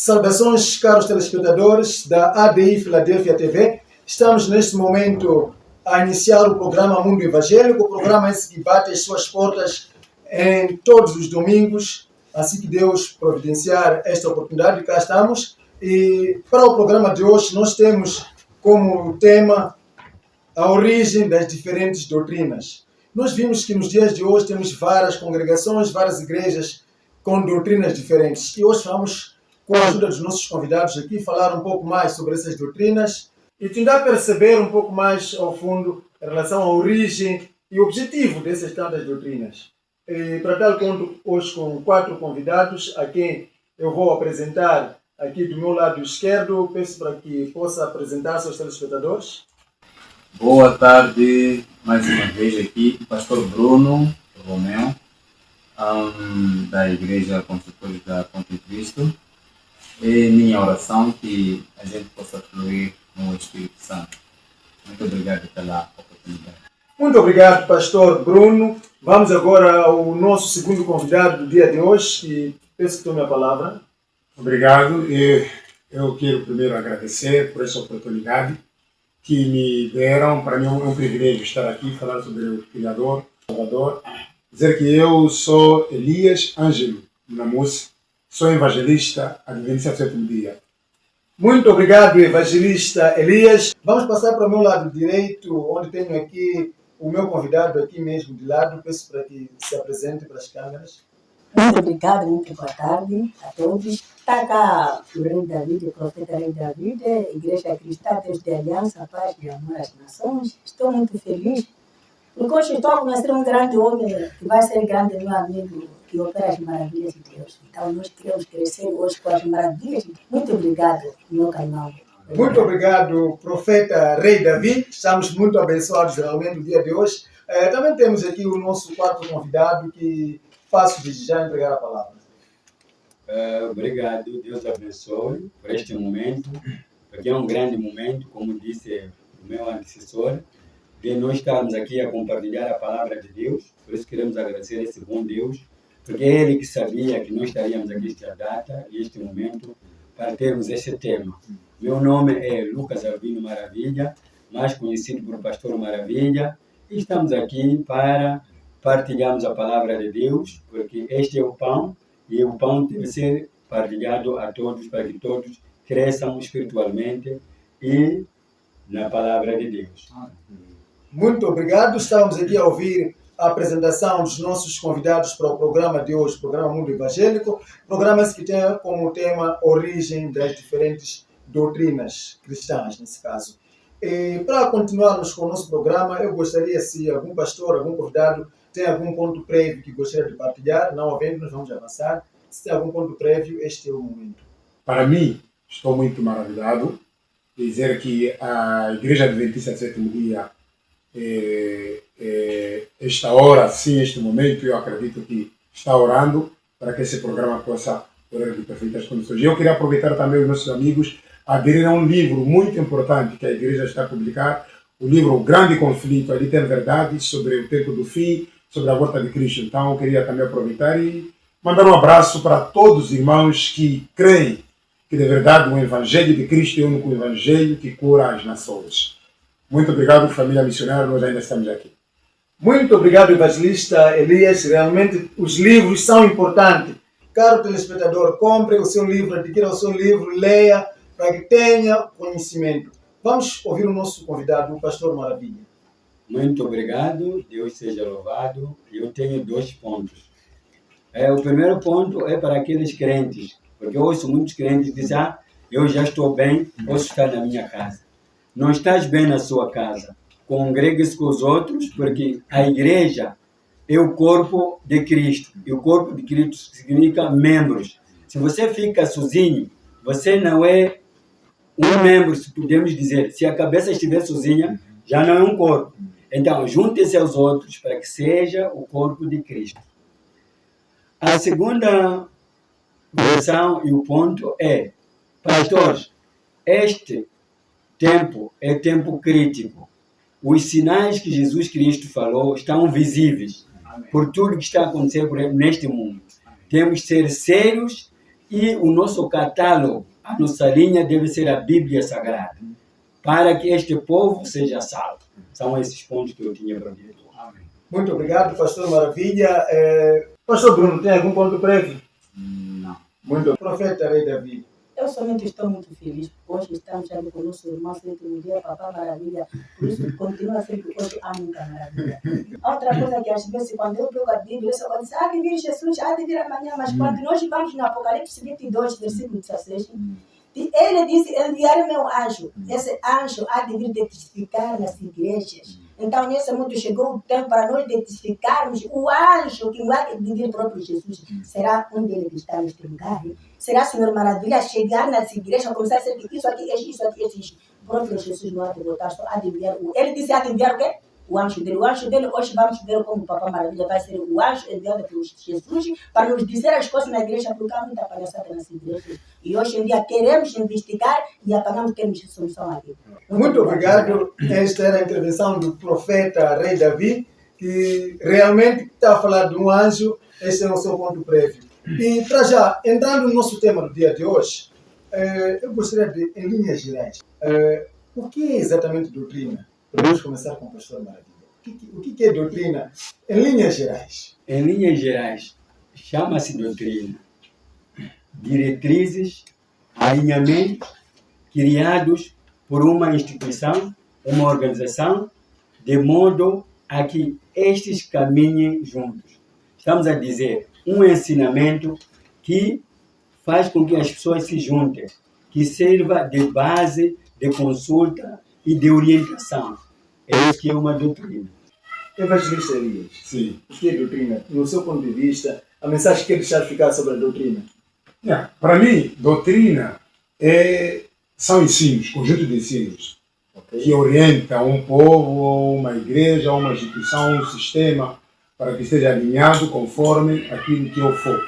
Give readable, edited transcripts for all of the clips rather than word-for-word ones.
Saudações, caros telespectadores da ADI Filadélfia TV. Estamos neste momento a iniciar o programa Mundo Evangélico, o programa esse que bate as suas portas em todos os domingos, assim que Deus providenciar esta oportunidade, cá estamos. E para o programa de hoje nós temos como tema a origem das diferentes doutrinas. Nós vimos que nos dias de hoje temos várias congregações, várias igrejas com doutrinas diferentes. E hoje vamos, com a ajuda dos nossos convidados aqui, falar um pouco mais sobre essas doutrinas e tentar perceber um pouco mais ao fundo em relação à origem e objetivo dessas tantas doutrinas. E para tal, conto hoje com 4 convidados a quem eu vou apresentar aqui do meu lado esquerdo. Peço para que possa apresentar-se aos telespectadores. Boa tarde, mais uma vez aqui, o pastor Bruno Romeu, da Igreja Construtores da Ponte de Cristo. É minha oração que a gente possa fluir no Espírito Santo. Muito obrigado pela oportunidade. Muito obrigado, pastor Bruno. Vamos agora ao nosso segundo convidado do dia de hoje, e peço que tome a palavra. Obrigado. Eu quero primeiro agradecer por essa oportunidade que me deram. Para mim é um privilégio estar aqui, falar sobre o Criador, Salvador. Dizer que eu sou Elias Ângelo Namus, sou evangelista adventista do sétimo dia. Muito obrigado, evangelista Elias. Vamos passar para o meu lado direito, onde tenho aqui o meu convidado aqui mesmo de lado. Peço para que se apresente para as câmeras. Muito obrigado, muito boa tarde a todos. Está cá o Rei David, o profeta Rei David, Igreja Cristã, Deus de Aliança, Paz e Amor às Nações. Estou muito feliz, porque hoje estou a conhecer um grande homem que vai ser grande, meu amigo, que opera as maravilhas de Deus. Então nós queremos crescer hoje com as maravilhas. Muito obrigado, meu canal. Muito obrigado, profeta Rei Davi. Estamos muito abençoados realmente no dia de hoje. Também temos aqui o nosso quarto convidado, que faço desde já entregar a palavra. Obrigado, Deus abençoe por este momento, porque é um grande momento, como disse o meu antecessor, de nós estarmos aqui a compartilhar a palavra de Deus. Por isso queremos agradecer a esse bom Deus, porque é Ele que sabia que nós estaríamos aqui esta data e este momento para termos este tema. Meu nome é Lucas Albino Maravilha, mais conhecido por Pastor Maravilha, e estamos aqui para partilharmos a palavra de Deus, porque este é o pão, e o pão deve ser partilhado a todos, para que todos cresçam espiritualmente e na palavra de Deus. Muito obrigado. Estávamos aqui a ouvir a apresentação dos nossos convidados para o programa de hoje, o programa Mundo Evangélico, programa que tem como tema origem das diferentes doutrinas cristãs, nesse caso. E para continuarmos com o nosso programa, eu gostaria, se algum pastor, algum convidado tem algum ponto prévio que gostaria de partilhar, não havendo, nós vamos avançar. Se tem algum ponto prévio, este é o momento. Para mim, estou muito maravilhado de dizer que a Igreja Adventista do sétimo dia, esta hora, sim, este momento, eu acredito que está orando para que esse programa possa orar de perfeitas condições. E eu queria aproveitar também os nossos amigos a aderir a um livro muito importante que a Igreja está a publicar, o livro O Grande Conflito. Ali tem verdade sobre o tempo do fim, sobre a volta de Cristo. Então eu queria também aproveitar e mandar um abraço para todos os irmãos que creem que de verdade o Evangelho de Cristo é o único Evangelho que cura as nações. Muito obrigado, família missionária, nós ainda estamos aqui. Muito obrigado, evangelista Elias. Realmente os livros são importantes. Caro telespectador, compre o seu livro, adquira o seu livro, leia, para que tenha conhecimento. Vamos ouvir o nosso convidado, o pastor Maravilha. Muito obrigado, Deus seja louvado. Eu tenho 2 pontos. O primeiro ponto é para aqueles crentes, porque eu ouço muitos crentes dizer: eu já estou bem, posso estar na minha casa. Não estás bem na sua casa. Congregue-se com os outros, porque a igreja é o corpo de Cristo. E o corpo de Cristo significa membros. Se você fica sozinho, você não é um membro, se podemos dizer. Se a cabeça estiver sozinha, já não é um corpo. Então, junte-se aos outros para que seja o corpo de Cristo. A segunda versão e o ponto é: pastores, este tempo é tempo crítico. Os sinais que Jesus Cristo falou estão visíveis por tudo que está acontecendo neste mundo. Temos que ser sérios E o nosso catálogo, a nossa linha deve ser a Bíblia Sagrada, para que este povo seja salvo. São esses pontos que eu tinha para dizer. Amém. Muito obrigado, pastor Maravilha. Pastor Bruno, tem algum ponto prévio? Não. Muito. Profeta Rei Davi. Eu somente estou muito feliz, porque hoje estamos ali com o nosso irmão Sétimo Dia, Papá Maravilha, por isso continua sempre hoje a muita maravilha. Outra coisa que às vezes, quando eu pego a Bíblia, eu só vou dizer, há de vir Jesus, há de vir amanhã, mas quando nós vamos no Apocalipse 22, versículo 16, ele disse, enviar meu anjo, esse anjo há de vir testificar nas igrejas. Então, nesse mundo chegou o tempo para nós testificarmos o anjo que vai vir o próprio Jesus. Será um deles que está neste lugar? Será, Senhor Maravilha, chegar nas igrejas, começar a dizer que isso aqui, isso aqui, isso. O próprio Jesus não há de botar, só há de enviar. Ele disse, há de enviar o quê? O anjo dele. O anjo dele, hoje vamos ver como o Papá Maravilha vai ser o anjo enviado por Jesus para nos dizer as coisas na igreja, porque há muita palhaçada nas igrejas. E hoje em dia queremos investigar e apanhamos termos de solução aqui. Muito obrigado. Esta era a intervenção do profeta Rei Davi, que realmente está a falar de um anjo. Esse é o seu ponto prévio. E para já, entrando no nosso tema do dia de hoje, eu gostaria de, em linhas gerais, o que é exatamente doutrina? Vamos começar com o pastor Maravilha. O que é doutrina em linhas gerais? Em linhas gerais, chama-se doutrina. Diretrizes, alinhamentos criados por uma instituição, uma organização, de modo a que estes caminhem juntos. Estamos a dizer, um ensinamento que faz com que as pessoas se juntem, que sirva de base, de consulta e de orientação. É isso que é uma doutrina. Evangelista Elias, Sim. o que é doutrina? No seu ponto de vista, a mensagem que quer deixar ficar sobre a doutrina? Para mim, doutrina são ensinos, conjunto de ensinos, que orienta um povo, uma igreja, uma instituição, um sistema, para que esteja alinhado conforme aquilo que eu for,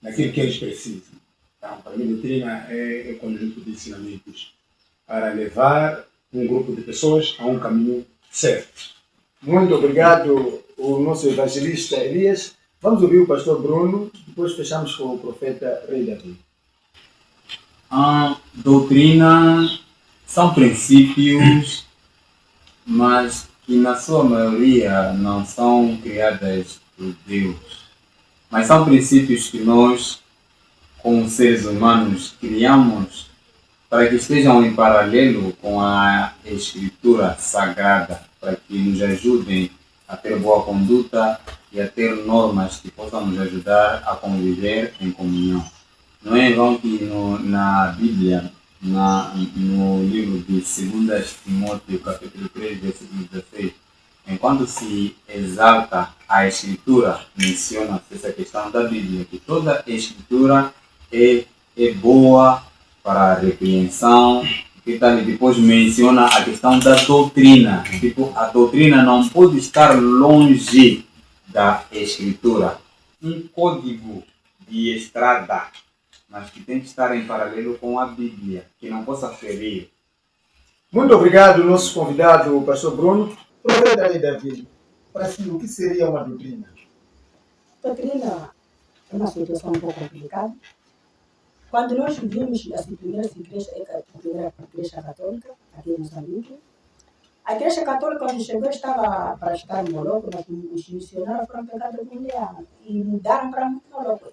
naquilo que eles precisam. Então, para mim, doutrina é conjunto de ensinamentos para levar um grupo de pessoas a um caminho certo. Muito obrigado, o nosso evangelista Elias. Vamos ouvir o pastor Bruno, depois fechamos com o profeta Rei Davi. Doutrina são princípios, mas que na sua maioria não são criadas por Deus. Mas são princípios que nós, como seres humanos, criamos para que estejam em paralelo com a Escritura Sagrada, para que nos ajudem a ter boa conduta e a ter normas que possam nos ajudar a conviver em comunhão. Não é em vão que na Bíblia, no livro de 2 Timóteo, capítulo 3, versículo 16, enquanto se exalta a Escritura, menciona-se essa questão da Bíblia, que toda a Escritura é boa para a repreensão, que depois menciona a questão da doutrina. Tipo, a doutrina não pode estar longe da Escritura. Um código de estrada, mas que tem que estar em paralelo com a Bíblia, que não possa ferir. Muito obrigado, nosso convidado, o pastor Bruno. Profeta Rei Davi, para si, o que seria uma doutrina? Doutrina é uma situação um pouco complicada. Quando nós vimos as primeiras igrejas, a primeira igreja católica, aqui em Moçambique, a igreja católica, quando chegou, estava para estar em Moloco, mas os missionários foram pegados com Leão e mudaram para Moloco.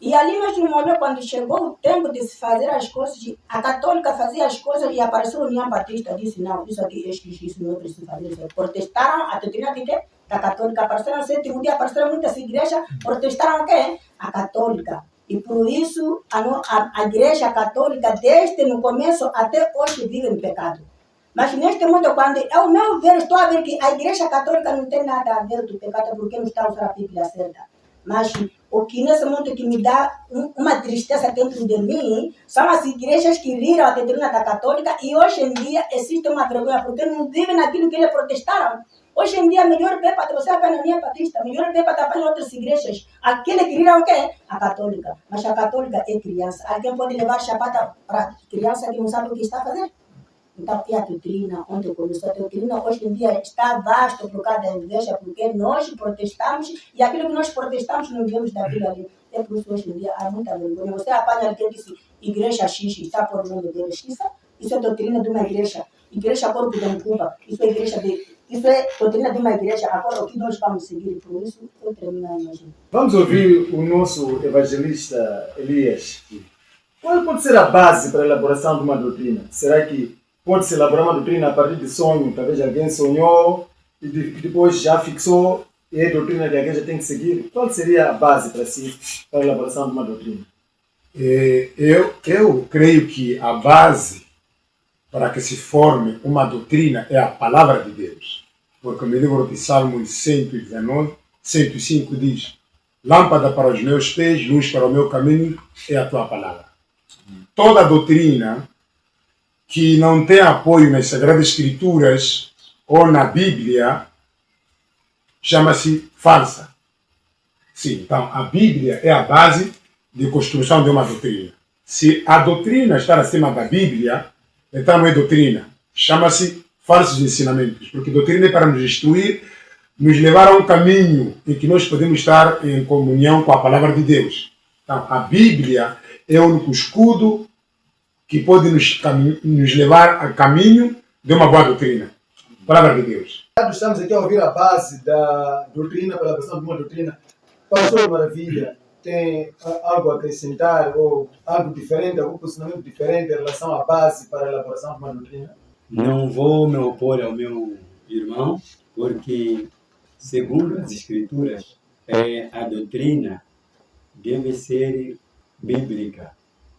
E ali mesmo no Moloco, quando chegou o tempo de se fazer as coisas, a católica fazia as coisas e apareceu a União Batista, disse, não, isso aqui, isso não é preciso fazer. Protestaram a doutrina de quê? Da católica. Apareceram Sétimo Dia, apareceram muitas igrejas, protestaram o quê? A católica. E por isso a igreja católica, desde no começo até hoje, vive no pecado. Mas neste momento, quando eu meu ver, estou a ver que a igreja católica não tem nada a ver com pecado, porque não está a usar a Bíblia certa. Mas o que nesse momento que me dá uma tristeza dentro de mim, são as igrejas que riram a doutrina da católica e hoje em dia existe uma vergonha, porque não vivem naquilo que eles protestaram. Hoje em dia, melhor ver para você apenas a União Batista, melhor ver para apenas outras igrejas. Aquele que riram o quê? A católica. Mas a católica é criança. Alguém pode levar chapata para criança que não sabe o que está a fazer? Então, e a doutrina, onde começou a doutrina, hoje em dia está vasto por causa da igreja, porque nós protestamos e aquilo que nós protestamos não vemos daquilo ali. É por isso hoje em dia há muita vergonha. Você apanha alguém que disse igreja X, está por o nome deles. Isso é doutrina de uma igreja. Igreja Corpo de Mucumba. Isso é doutrina de uma igreja. Agora, o que nós vamos seguir? Por isso, eu termino a imagem. Vamos ouvir o nosso evangelista Elias. Qual pode ser a base para a elaboração de uma doutrina? Será que pode-se elaborar uma doutrina a partir de sonho? Talvez alguém sonhou e depois já fixou e a doutrina que a igreja tem que seguir. Qual seria a base para si, para a elaboração de uma doutrina? Eu creio que a base para que se forme uma doutrina é a palavra de Deus. Porque no livro de Salmos 119, 105 diz: lâmpada para os meus pés, luz para o meu caminho é a tua palavra. Toda doutrina que não tem apoio nas Sagradas Escrituras ou na Bíblia chama-se falsa. Sim, então a Bíblia é a base de construção de uma doutrina. Se a doutrina está acima da Bíblia, então não é doutrina. Chama-se falsos ensinamentos, porque doutrina é para nos instruir, nos levar a um caminho em que nós podemos estar em comunhão com a palavra de Deus. Então, a Bíblia é o único escudo que pode nos levar a caminho de uma boa doutrina. Palavra de Deus. Estamos aqui a ouvir a base da doutrina, pela versão de uma doutrina. Pastor Maravilha, tem algo a acrescentar ou algo diferente, algum posicionamento diferente em relação à base para a elaboração de uma doutrina? Não vou me opor ao meu irmão, porque, segundo as Escrituras, a doutrina deve ser bíblica.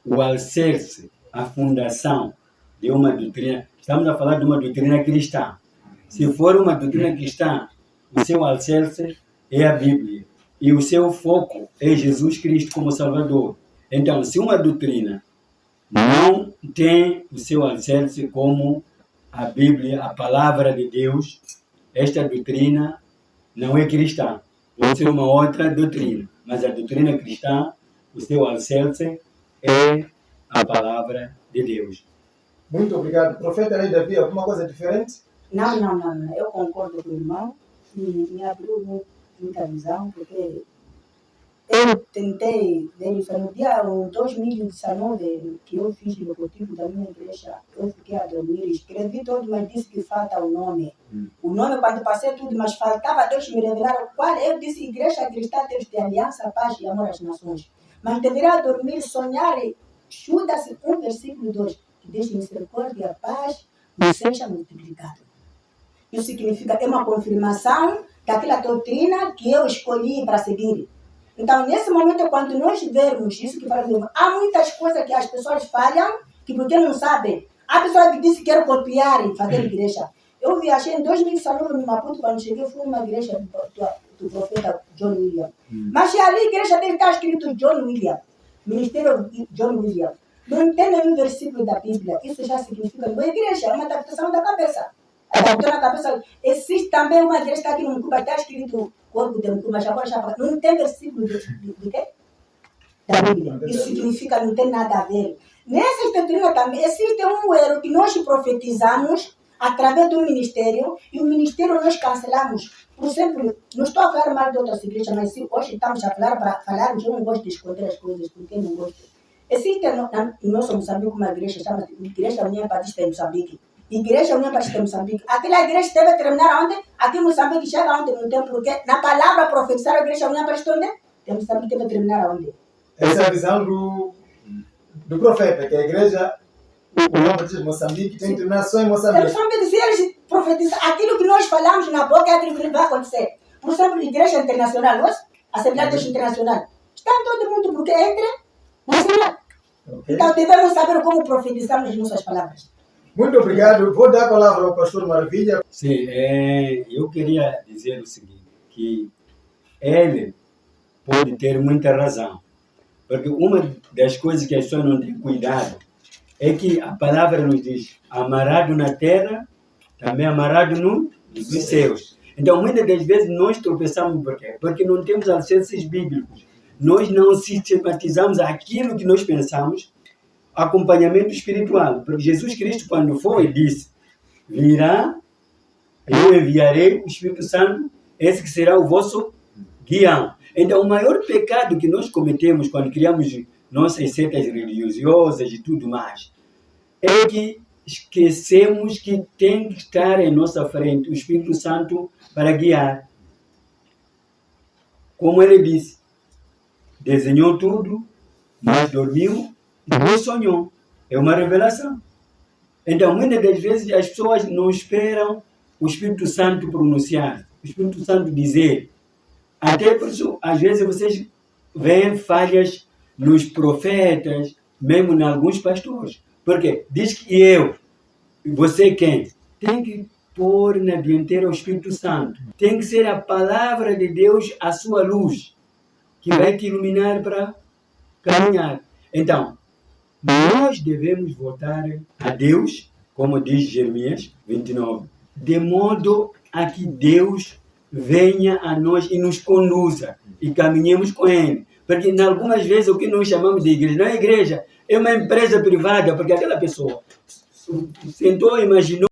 O alicerce, a fundação de uma doutrina, estamos a falar de uma doutrina cristã. Se for uma doutrina cristã, o seu alicerce é a Bíblia e o seu foco é Jesus Cristo como Salvador. Então, se uma doutrina não tem o seu alicerce como a Bíblia, a palavra de Deus, esta doutrina não é cristã. Pode ser uma outra doutrina, mas a doutrina cristã, o seu alicerce é a palavra de Deus. Muito obrigado. Profeta aí, Davi, alguma coisa diferente? Não. Eu concordo com o irmão e me abriu muita visão, porque eu tentei ver isso no dia 2019, que eu fiz o logotipo da minha igreja. Eu fiquei a dormir, escrevi todo, mas disse que falta o nome. O nome, quando passei tudo, mas faltava Deus me revelar qual. Eu disse Igreja Cristã, Deus de Aliança, Paz e Amor às Nações. Mas deveria dormir, sonhar, Judas 1, versículo 2, que diz misericórdia, paz, não seja multiplicado. Isso significa, é uma confirmação daquela doutrina que eu escolhi para seguir. Então, nesse momento, quando nós vermos isso que falamos, há muitas coisas que as pessoas falham, que porque não sabem. Há pessoas que dizem que querem copiar e fazer igreja. Eu viajei em 2019 no Maputo, quando cheguei, fui numa igreja do profeta John William. Mas ali a igreja dele está escrito John William, Ministério John William. Não tem nenhum versículo da Bíblia. Isso já significa uma igreja, é uma adaptação da cabeça. Adaptou na cabeça. Existe também uma igreja que está aqui no Mucumba, está escrito Corpo de Mucumba, já não tem versículo de quê? Da Bíblia. Isso significa não tem nada a ver. Nessa doutrina também existe um erro que nós profetizamos através do ministério, e o ministério nós cancelamos. Por exemplo, não estou a falar mal de outras igrejas, mas se hoje estamos a falar para falarmos, eu não gosto de esconder as coisas, porque não gosto. Existe no nosso Moçambique uma igreja, chama-se Igreja União Batista em Moçambique. Igreja União Batista em Moçambique. Aquela igreja deve terminar onde? Aqui em Moçambique chega onde? Não tem porque na palavra profetizar a Igreja União Batista onde? Em Moçambique deve terminar onde? Essa é a visão do profeta, que a igreja União Batista de Moçambique tem que terminar só em Moçambique. Se eles profetizam aquilo que nós falamos na boca, é aquilo que vai acontecer. Por exemplo, Igreja Internacional, nós, Assembleia de Deus Internacional, está todo mundo porque entra na Assembleia. Okay. Então devemos saber como profetizamos nossas palavras. Muito obrigado. Vou dar a palavra ao pastor Maravilha. Sim, eu queria dizer o seguinte, que ele pode ter muita razão. Porque uma das coisas que as pessoas não têm cuidado é que a palavra nos diz, amarrado na terra, também amarrado nos céus. Então, muitas das vezes, nós tropeçamos por quê? Porque não temos alicerces bíblicos. Nós não sistematizamos aquilo que nós pensamos. acompanhamento espiritual. Porque Jesus Cristo, quando foi, disse: virá, eu enviarei o Espírito Santo, esse que será o vosso guião. Então, o maior pecado que nós cometemos quando criamos nossas setas religiosas e tudo mais, é que esquecemos que tem que estar em nossa frente o Espírito Santo para guiar. Como ele disse, desenhou tudo, mas dormiu e depois sonhou. É uma revelação. Então, muitas das vezes, as pessoas não esperam o Espírito Santo pronunciar, o Espírito Santo dizer. Até por isso, às vezes, vocês veem falhas nos profetas, mesmo em alguns pastores. Porque diz que eu, você quem? Tem que pôr na dianteira o Espírito Santo. Tem que ser a palavra de Deus a sua luz, que vai te iluminar para caminhar. Então, nós devemos voltar a Deus, como diz Jeremias 29, de modo a que Deus venha a nós e nos conduza e caminhemos com Ele. Porque, em algumas vezes, o que nós chamamos de igreja não é igreja, é uma empresa privada, porque aquela pessoa sentou, imaginou